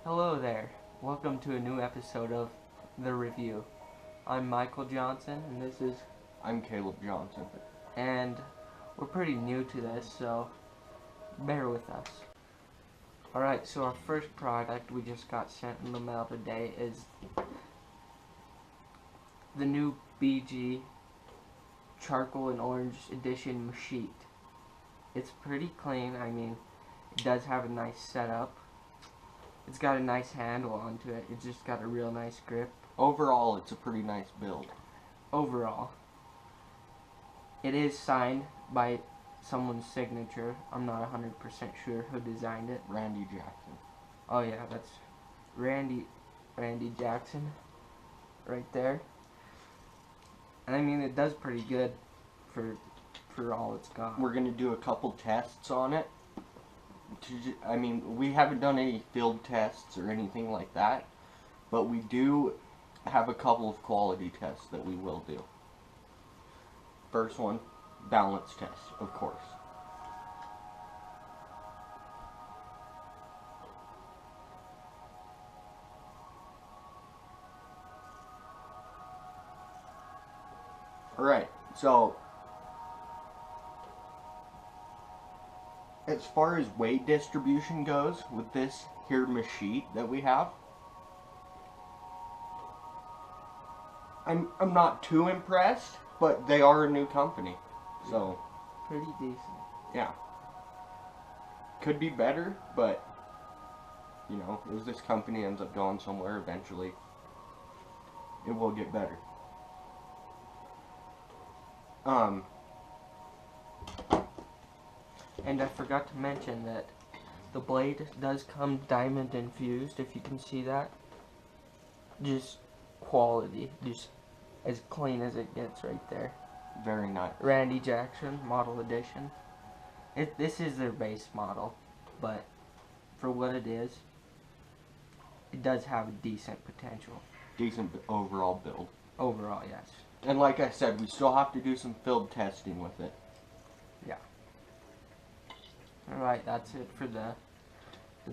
Hello there. Welcome to a new episode of The Review. I'm Michael Johnson, and this is... I'm Caleb Johnson. And we're pretty new to this, so bear with us. Alright, so our first product we just got sent in the mail today is the new BG Charcoal and Orange Edition sheet. It's pretty clean. I mean, it does have a nice setup. It's got a nice handle onto it. It's just got a real nice grip. Overall, it's a pretty nice build. Overall. It is signed by someone's signature. I'm not 100% sure who designed it. Randy Jackson. Oh yeah, that's Randy Jackson right there. And I mean, it does pretty good for all it's got. We're going to do a couple tests on it. I mean, we haven't done any field tests or anything like that, but we do have a couple of quality tests that we will do. First one, balance test, of course. Alright, so as far as weight distribution goes with this here machine that we have, I'm not too impressed, but they are a new company, so Pretty decent. yeah, could be better, but you know, as this company ends up going somewhere eventually, it will get better. And I forgot to mention that the blade does come diamond infused, if you can see that. Just quality, just as clean as it gets right there. Very nice. Randy Jackson model edition. This is their base model, but for what it is, it does have a decent potential. Decent overall build. Overall, yes. And like I said, we still have to do some field testing with it. Yeah. Alright, that's it for the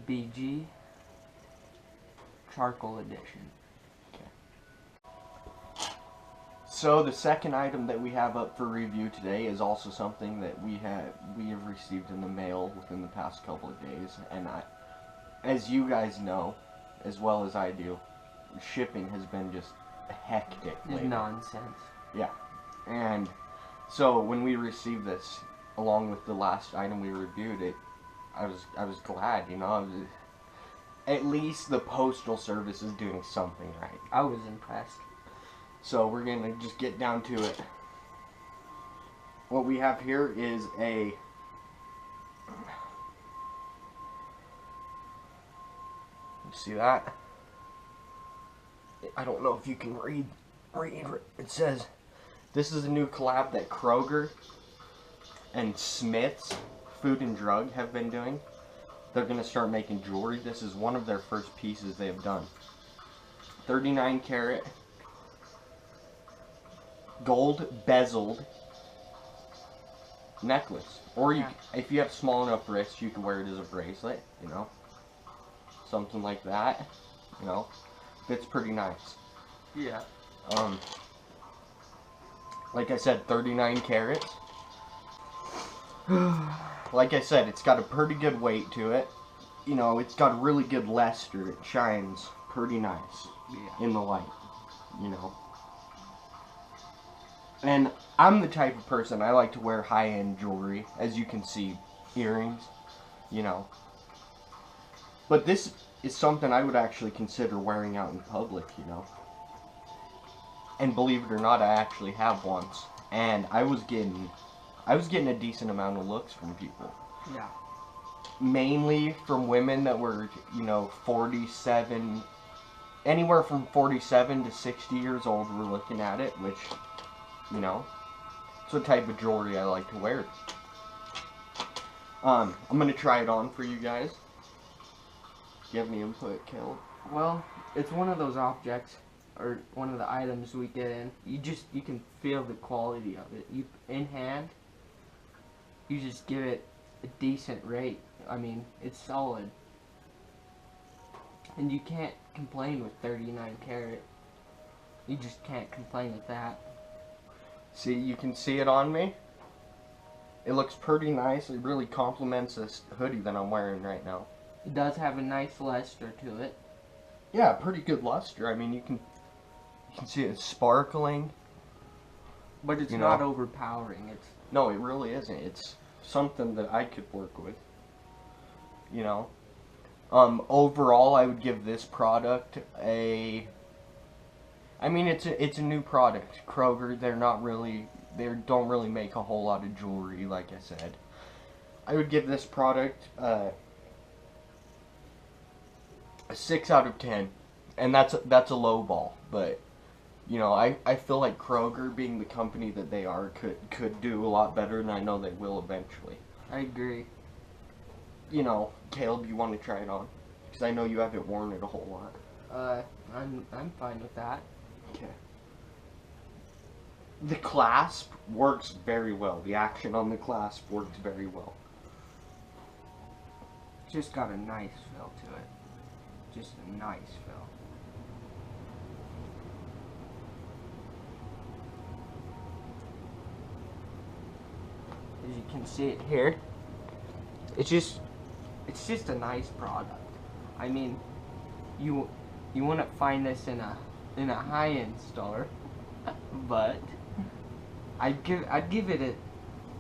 BG Charcoal Edition. So the second item that we have up for review today is also something that we have received in the mail within the past couple of days, and as you guys know, as well as I do, shipping has been just hectic lately. Nonsense. Yeah, and so when we received this, along with the last item we reviewed, I was glad, you know. At least the postal service is doing something right. I was impressed. So we're gonna just get down to it. What we have here is a you see that? I don't know if you can read. It says this is a new collab that Kroger and Smith's Food and Drug have been doing. They're gonna start making jewelry. This is one of their first pieces they have done. 39 karat gold bezeled necklace, or you, if you have small enough wrists, you can wear it as a bracelet, you know, something like that, you know, fits pretty nice. Yeah. Like I said, 39 carats. Like I said, it's got a pretty good weight to it, you know, it's got a really good luster. It shines pretty nice in the light, you know. And I'm the type of person, I like to wear high-end jewelry, as you can see, earrings, you know. But this is something I would actually consider wearing out in public, you know. And believe it or not, I actually have once. And I was getting a decent amount of looks from people. Yeah. Mainly from women that were, you know, 47, anywhere from 47 to 60 years old were looking at it, which, you know, it's the type of jewelry I like to wear. I'm going to try it on for you guys. Do you have any input, Caleb? Well, it's one of those objects, or one of the items we get in. You can feel the quality of it. In hand, you just give it a decent rate. I mean, it's solid. And you can't complain with 39 karat. You just can't complain with that. See, you can see it on me. It looks pretty nice. It really complements this hoodie that I'm wearing right now. It does have a nice luster to it. Yeah, pretty good luster. I mean, you can see it's sparkling. But it's You not know? overpowering. It's No, it really isn't. It's something that I could work with. You know? Overall, I would give this product a... I mean, it's a new product. Kroger, they don't really make a whole lot of jewelry, like I said. I would give this product a 6 out of 10. And that's a low ball, but you know, I feel like Kroger, being the company that they are, could do a lot better, and I know they will eventually. I agree. You know, Caleb, you want to try it on? Because I know you haven't worn it a whole lot. I'm fine with that. Okay. The clasp works very well. The action on the clasp works very well. It's just got a nice feel to it. Just a nice feel. As you can see it here, it's just a nice product. I mean, you wouldn't find this in a high-end store, but I'd give it a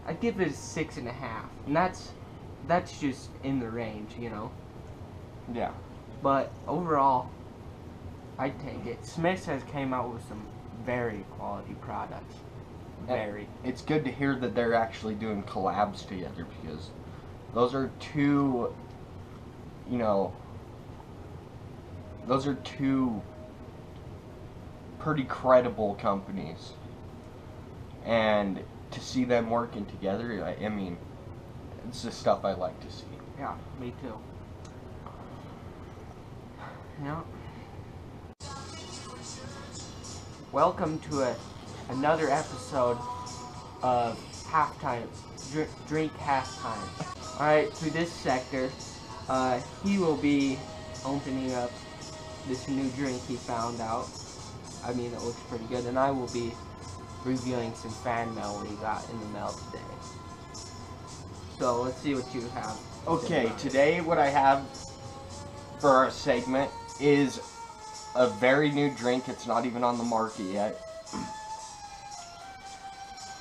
6.5, and that's just in the range, you know. Yeah. But overall, I'd take it. Smith's has came out with some very quality products. Very. It's good to hear that they're actually doing collabs together, because those are two, you know, those are two pretty credible companies. And to see them working together, I mean, it's the stuff I like to see. Yeah, me too. Yeah. Welcome to another episode of halftime, drink halftime. Alright, through this sector, he will be opening up this new drink he found out. I mean, it looks pretty good, and I will be reviewing some fan mail we got in the mail today. So let's see what you have. Okay, today what I have for our segment is a very new drink. It's not even on the market yet.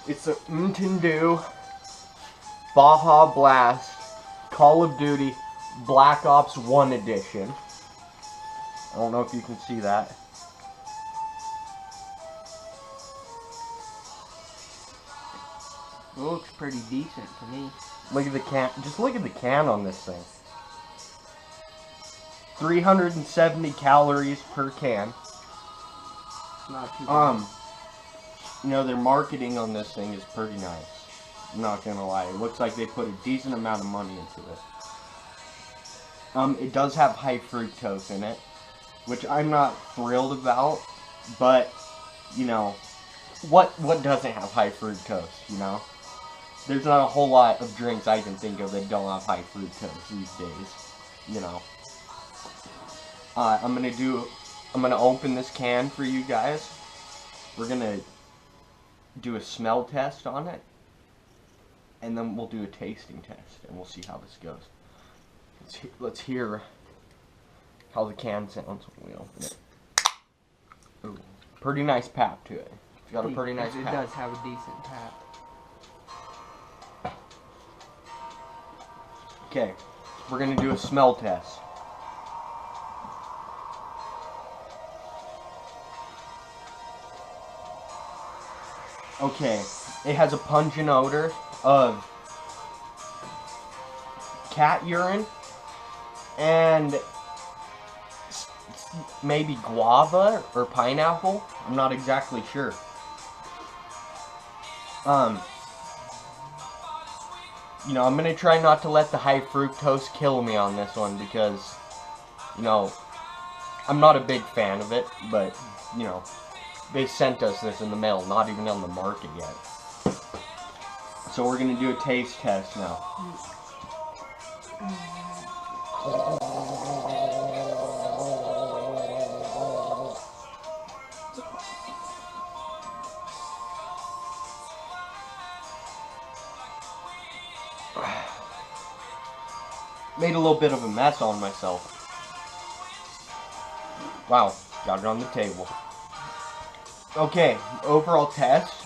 It's a Mountain Dew Baja Blast Call of Duty Black Ops 1 Edition. I don't know if you can see that. It looks pretty decent to me. Look at the can. Just look at the can on this thing. 370 calories per can. Not too bad. You know, their marketing on this thing is pretty nice. I'm not gonna lie. It looks like they put a decent amount of money into it. It does have high fructose in it, which I'm not thrilled about, but, you know, what doesn't have high fructose, you know? There's not a whole lot of drinks I can think of that don't have high fructose these days, you know. I'm gonna open this can for you guys. We're gonna do a smell test on it, and then we'll do a tasting test, and we'll see how this goes. Let's hear how the can sounds when we open it. Ooh, pretty nice pap to it. It's got a pretty nice It pap. does have a decent tap. Okay, we're gonna do a smell test. Okay, it has a pungent odor of cat urine and maybe guava or pineapple. I'm not exactly sure. You know, I'm gonna try not to let the high fructose kill me on this one, because, you know, I'm not a big fan of it, but, you know, they sent us this in the mail, not even on the market yet. So we're gonna do a taste test now. Made a little bit of a mess on myself. Wow, got it on the table. Okay, overall test.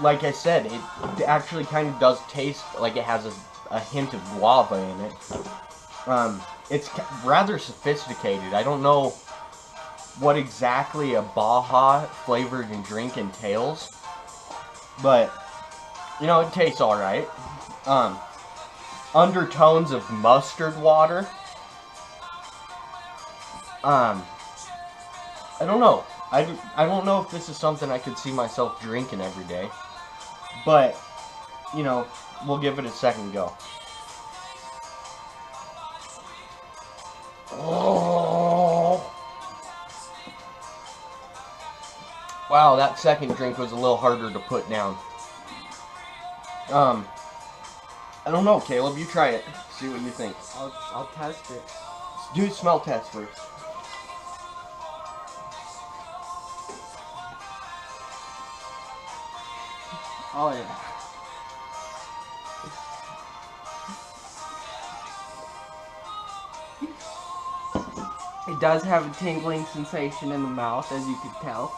Like I said, it actually kind of does taste like it has a hint of guava in it. It's rather sophisticated. I don't know what exactly a Baja flavored drink entails, but you know, it tastes alright. Undertones of mustard water. I don't know. I don't know if this is something I could see myself drinking every day. But, you know, we'll give it a second go. Oh. Wow, that second drink was a little harder to put down. I don't know, Caleb. You try it. See what you think. I'll test it. Do a smell test first. Oh yeah. It does have a tingling sensation in the mouth, as you could tell.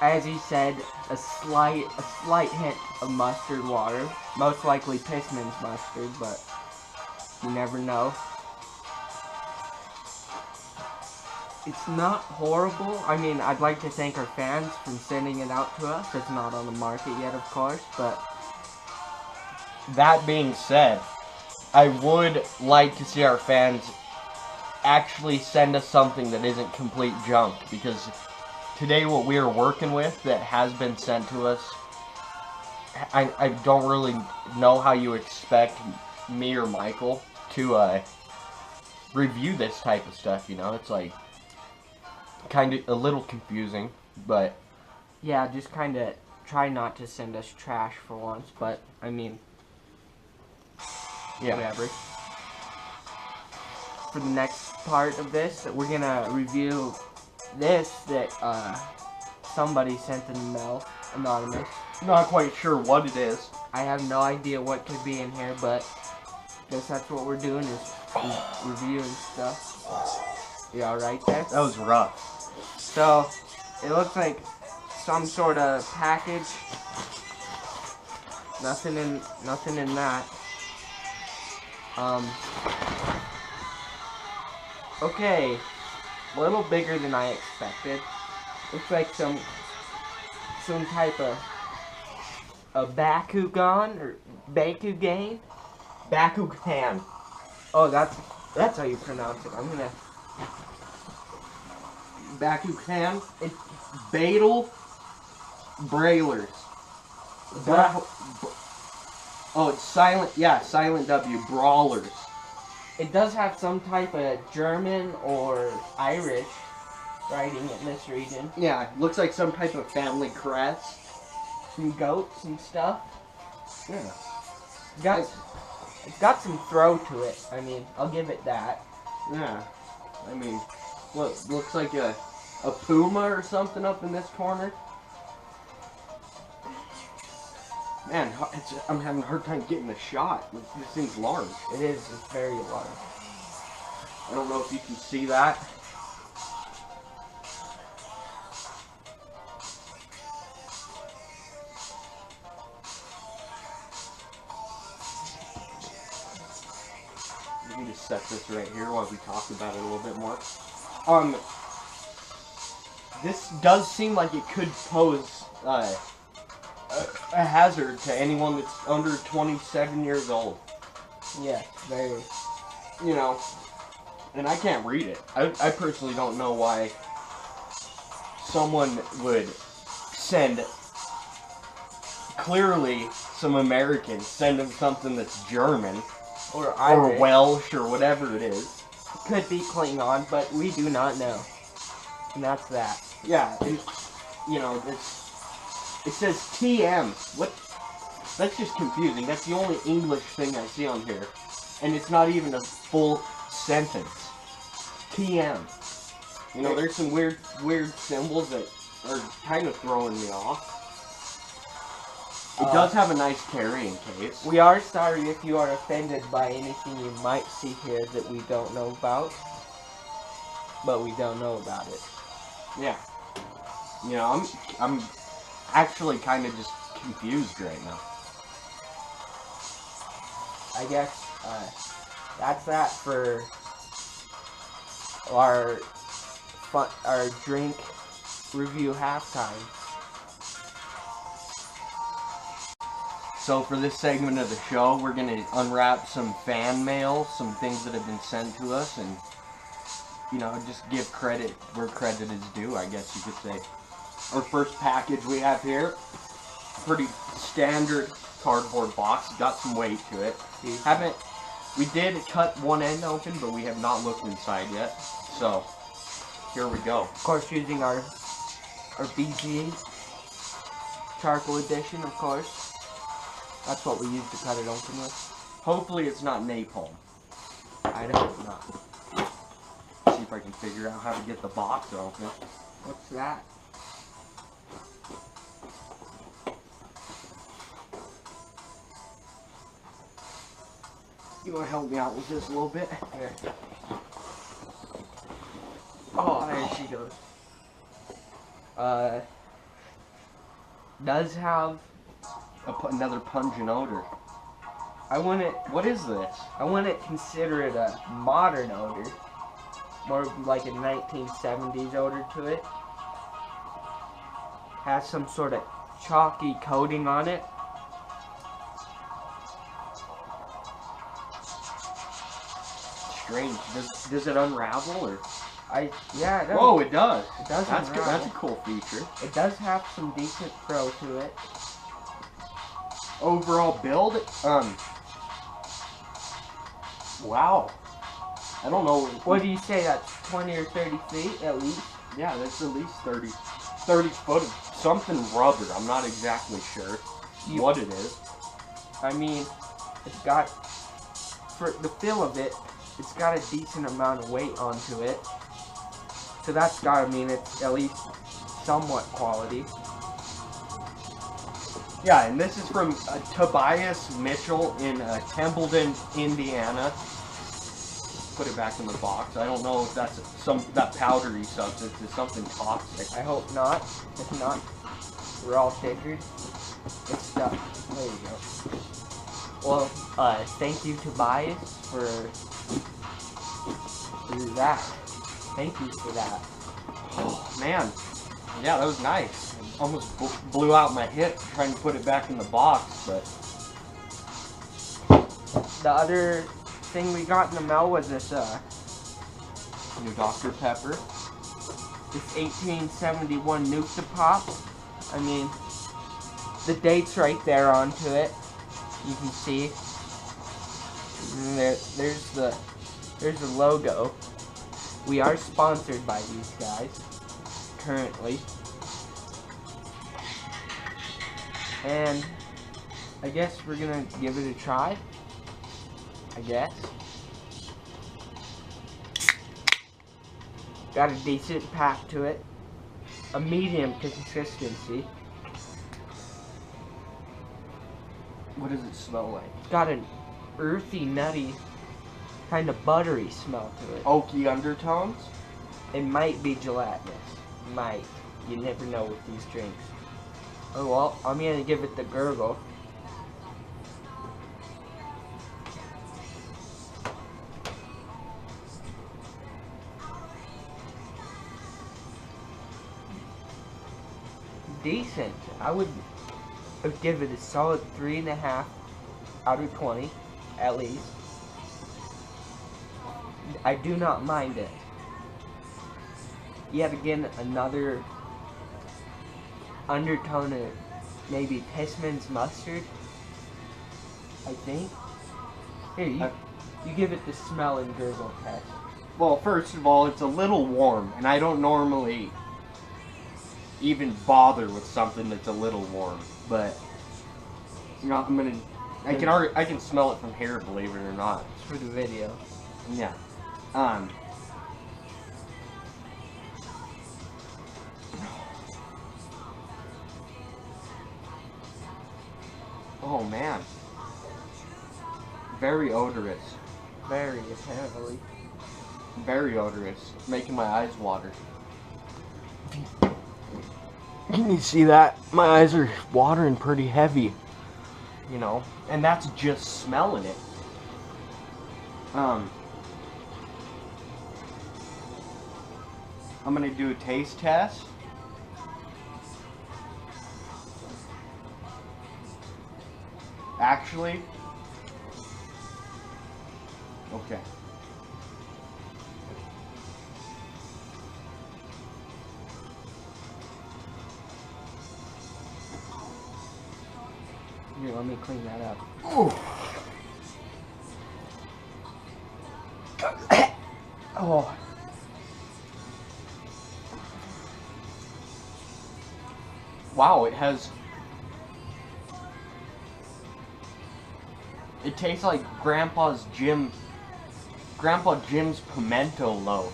As he said, a slight hint of mustard water. Most likely Pissman's mustard, but you never know. It's not horrible. I mean, I'd like to thank our fans for sending it out to us. It's not on the market yet, of course, but... That being said, I would like to see our fans actually send us something that isn't complete junk, because today what we are working with that has been sent to us, I don't really know how you expect me or Michael to review this type of stuff, you know? It's like kind of a little confusing, but yeah, just kind of try not to send us trash for once, but I mean, yeah. Whatever. For the next part of this, we're gonna review this that somebody sent in the mail, anonymous. Not quite sure what it is. I have no idea what could be in here, but guess that's what we're doing is reviewing stuff. You alright there? That was rough. So, it looks like some sort of package. Nothing in that. Okay, a little bigger than I expected. Looks like some type of a Bakugan or Bakugan. Bakugan. Oh, that's how you pronounce it. I'm gonna Bakugan. It's Beetle Brailers. Oh, it's silent. Yeah, silent W. Brawlers. It does have some type of German or Irish writing in this region. Yeah, it looks like some type of family crest. Some goats and stuff. Yeah. It's got some throw to it. I mean, I'll give it that. Yeah. I mean, what looks like a puma or something up in this corner. Man, I'm having a hard time getting a shot. This thing's large. It is. It's very large. I don't know if you can see that. Let me just set this right here while we talk about it a little bit more. This does seem like it could pose a hazard to anyone that's under 27 years old. Yeah, very. You know, and I can't read it. I personally don't know why someone would send, clearly some Americans send them something that's German Or Irish. or Welsh or whatever it is. Could be Klingon, but we do not know. And that's that. Yeah, and, you know, it says TM. What? That's just confusing. That's the only English thing I see on here. And it's not even a full sentence. TM. You know, there's some weird symbols that are kind of throwing me off. It does have a nice carrying case. We are sorry if you are offended by anything you might see here that we don't know about. But we don't know about it. Yeah. You know, I'm actually kind of just confused right now. I guess that's that for our drink review halftime. So for this segment of the show, we're going to unwrap some fan mail, some things that have been sent to us, and, you know, just give credit where credit is due, I guess you could say. Our first package we have here, pretty standard cardboard box, got some weight to it. We did cut one end open, but we have not looked inside yet. So, here we go. Of course, using our BG charcoal edition, of course. That's what we use to cut it open with. Hopefully it's not napalm. I hope not. See if I can figure out how to get the box open. What's that? You want to help me out with this a little bit? Here. Oh, there she goes. Does have Another pungent odor. What is this? I wouldn't consider it a modern odor. More like a 1970s odor to it. Has some sort of chalky coating on it. Strange. Does it unravel or? Yeah, it does. Whoa, it does. It does That's unravel. good. That's a cool feature. It does have some decent pro to it. Overall build, wow. I don't know. What do you say? That's 20 or 30 feet at least. Yeah, that's at least 30 foot of something rubber. I'm not exactly sure what it is. I mean, it's got, for the feel of it, it's got a decent amount of weight onto it. So that's gotta mean it's at least somewhat quality. Yeah, and this is from Tobias Mitchell in Templeton, Indiana. Put it back in the box. I don't know if that's that powdery substance is something toxic. I hope not. If not, we're all figured. It's stuff. There you go. Well, thank you, Tobias, for that. Thank you for that. Oh, man. Yeah, that was nice. Almost blew out my hip trying to put it back in the box, but... The other thing we got in the mail was this, New Dr. Pepper. This 1871 Nuke to Pop. I mean, the date's right there onto it. You can see. And there's the logo. We are sponsored by these guys currently. And I guess we're gonna give it a try. I guess. Got a decent pack to it. A medium consistency. What does it smell like? Got an earthy, nutty, kind of buttery smell to it. Oaky undertones? It might be gelatinous. Might. You never know with these drinks. Oh well, I'm gonna give it the gurgle. Decent. I would give it a solid 3.5 out of 20, at least. I do not mind it. Yet again, another undertone of maybe Pissman's mustard, I think. Here, you give it the smell and gurgle test. Well, first of all, it's a little warm, and I don't normally even bother with something that's a little warm, but you know, I can smell it from here, believe it or not. It's for the video. Yeah. Oh man. Very odorous. Very heavily. Very odorous. Making my eyes water. Can you see that? My eyes are watering pretty heavy. You know, and that's just smelling it. I'm gonna do a taste test. Actually, okay. Here, let me clean that up. Ooh. Oh. Wow, it tastes like Grandpa Jim's pimento loaf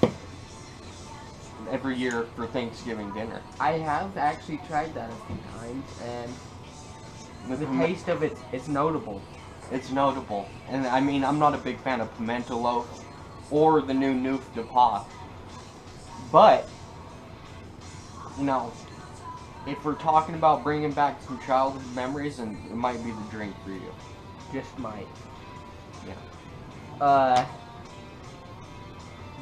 every year for Thanksgiving dinner. I have actually tried that a few times, and the taste of it, it's notable. It's notable. And I mean, I'm not a big fan of pimento loaf or the new Noof de Pas. But, you know, if we're talking about bringing back some childhood memories, then it might be the drink for you. Just might. Yeah.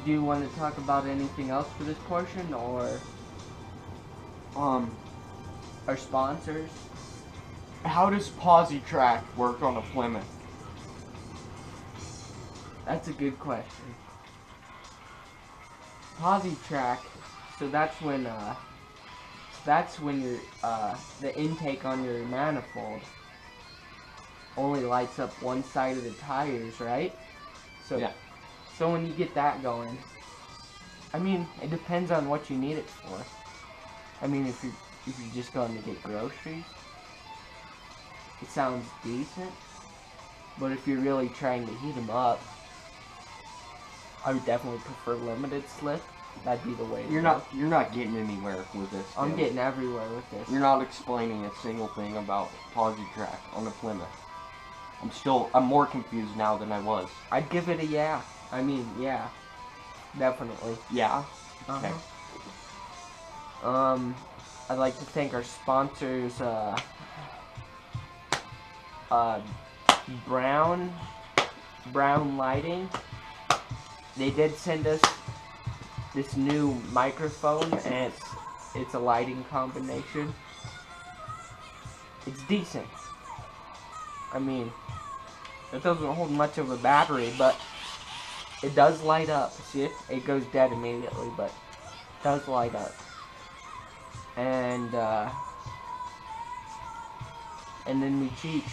Do you want to talk about anything else for this portion, or our sponsors? How does Positrack work on a Plymouth? That's a good question. Positrack, so that's when your the intake on your manifold only lights up one side of the tires, right? So yeah. So when you get that going, I mean, it depends on what you need it for. I mean, if you're just going to get groceries, it sounds decent. But if you're really trying to heat them up, I would definitely prefer limited slip. That'd be the way. You're not getting anywhere with this. I'm getting everywhere with this. You're not explaining a single thing about Positrack on a Plymouth. I'm more confused now than I was. I'd give it a yeah. I mean, yeah, definitely. Yeah. Okay. I'd like to thank our sponsors, Brown Lighting. They did send us this new microphone, and it's a lighting combination. It's decent. I mean, it doesn't hold much of a battery, but it does light up. See it? It goes dead immediately, but it does light up. And then we cheat.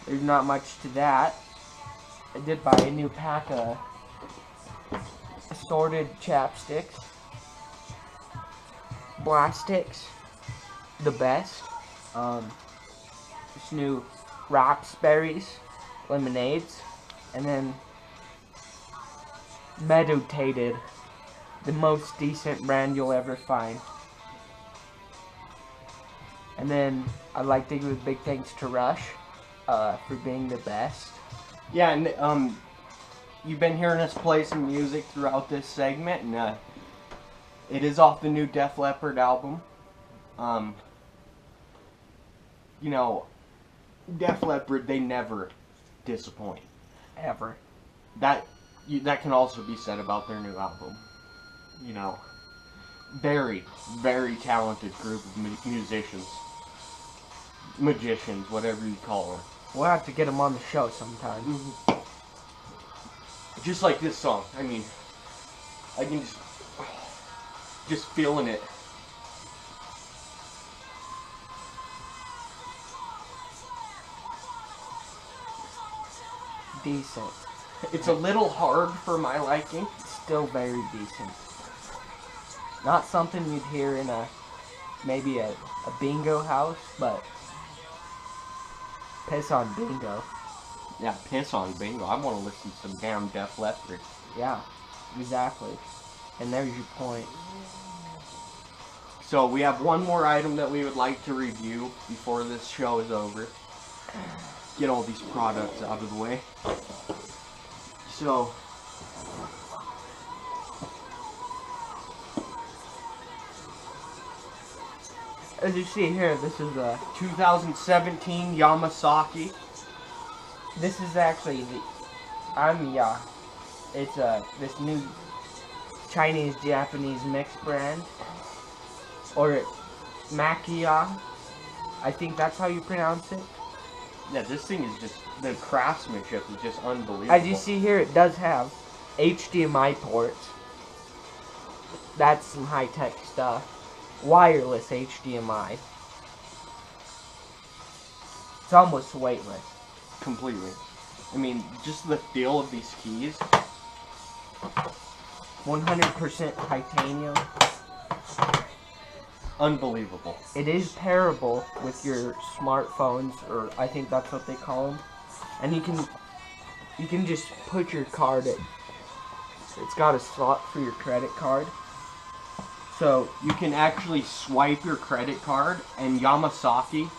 There's not much to that. I did buy a new pack of assorted chapsticks. Blacksticks. The best. This new Raspberries, lemonades, and then Meditated, the most decent brand you'll ever find. And then I'd like to give a big thanks to Rush for being the best. Yeah, and you've been hearing us play some music throughout this segment, and it is off the new Def Leppard album. You know, Def Leppard, they never disappoint. Ever. That can also be said about their new album. You know, very, very talented group of musicians. Magicians, whatever you call them. We'll have to get them on the show sometime. Just like this song. I mean, I can just feeling it. Decent. It's a little hard for my liking. Still very decent. Not something you'd hear in maybe a bingo house, but piss on bingo. Yeah, piss on bingo. I want to listen to some damn Def Leppard. Yeah, exactly. And there's your point. So we have one more item that we would like to review before this show is over. get all these products out of the way. So, as you see here, this is a 2017 Yamasaki. This is actually the Amiya. It's this new Chinese-Japanese mixed brand, or Makia. I think that's how you pronounce it. Yeah, this thing is just, the craftsmanship is just unbelievable. As you see here, it does have HDMI ports. That's some high-tech stuff. Wireless HDMI. It's almost weightless. Completely. I mean, just the feel of these keys. 100% titanium. Unbelievable. It is pairable with your smartphones, or I think that's what they call them. And you can just put your card in. It's got a slot for your credit card. So you can actually swipe your credit card, and Yamasaki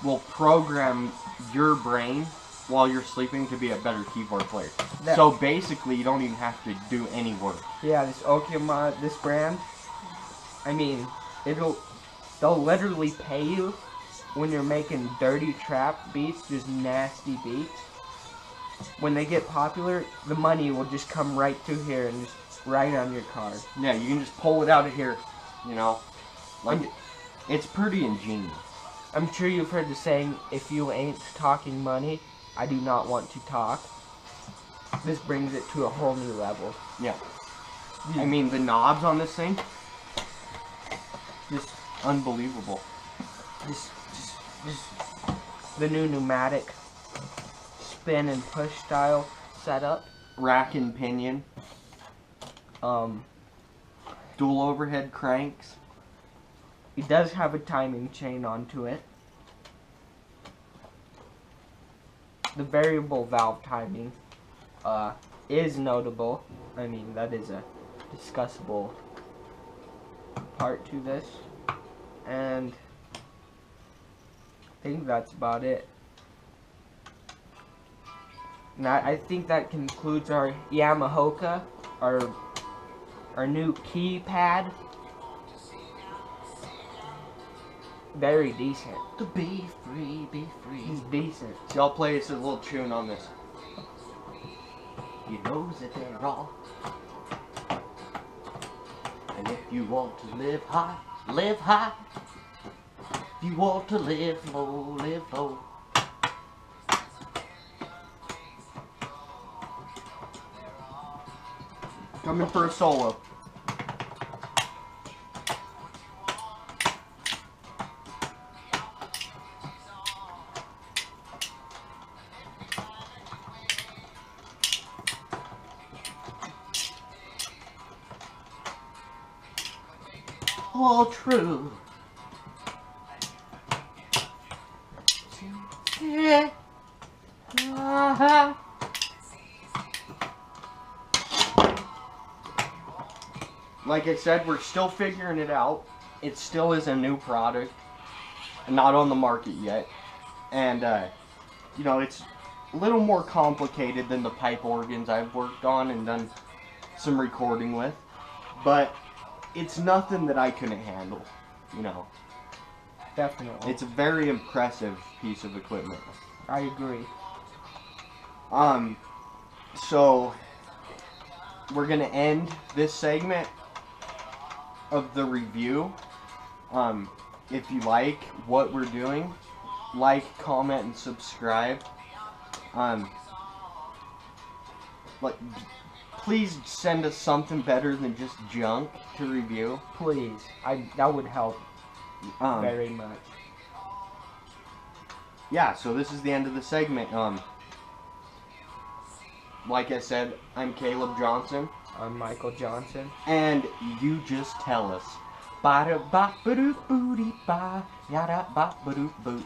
will program your brain while you're sleeping to be a better keyboard player. So basically, you don't even have to do any work. Yeah, this Okima, this brand, I mean, they'll literally pay you when you're making dirty trap beats, just nasty beats. When they get popular, the money will just come right through here and just right on your card. Yeah, you can just pull it out of here, you know. Like, it's pretty ingenious. I'm sure you've heard the saying, if you ain't talking money, I do not want to talk. This brings it to a whole new level. Yeah. I mean, the knobs on this thing, just unbelievable. Just the new pneumatic spin and push style setup. Rack and pinion. Dual overhead cranks. It does have a timing chain onto it. The variable valve timing is notable. I mean, that is a discussable part to this. And I think that's about it. Now, I think that concludes our Yamahoka, our new keypad. Very decent. To be free, be free. He's decent. So I'll play us a little tune on this. You know that they're wrong. And if you want to live high, live high. If you want to live low, live low. Coming for a solo. All true. Yeah. Like I said, we're still figuring it out. It still is a new product, not on the market yet. And, you know, it's a little more complicated than the pipe organs I've worked on and done some recording with. But it's nothing that I couldn't handle, you know. Definitely. It's a very impressive piece of equipment. I agree. So we're gonna end this segment of the review. If you like what we're doing, like, comment, and subscribe. Like, please send us something better than just junk to review. Please. That would help very much. Yeah, so this is the end of the segment. Like I said, I'm Caleb Johnson. I'm Michael Johnson. And you just tell us. Ba-da-ba-ba-doo-boo-dee-ba, yada-ba-ba-doo-boo.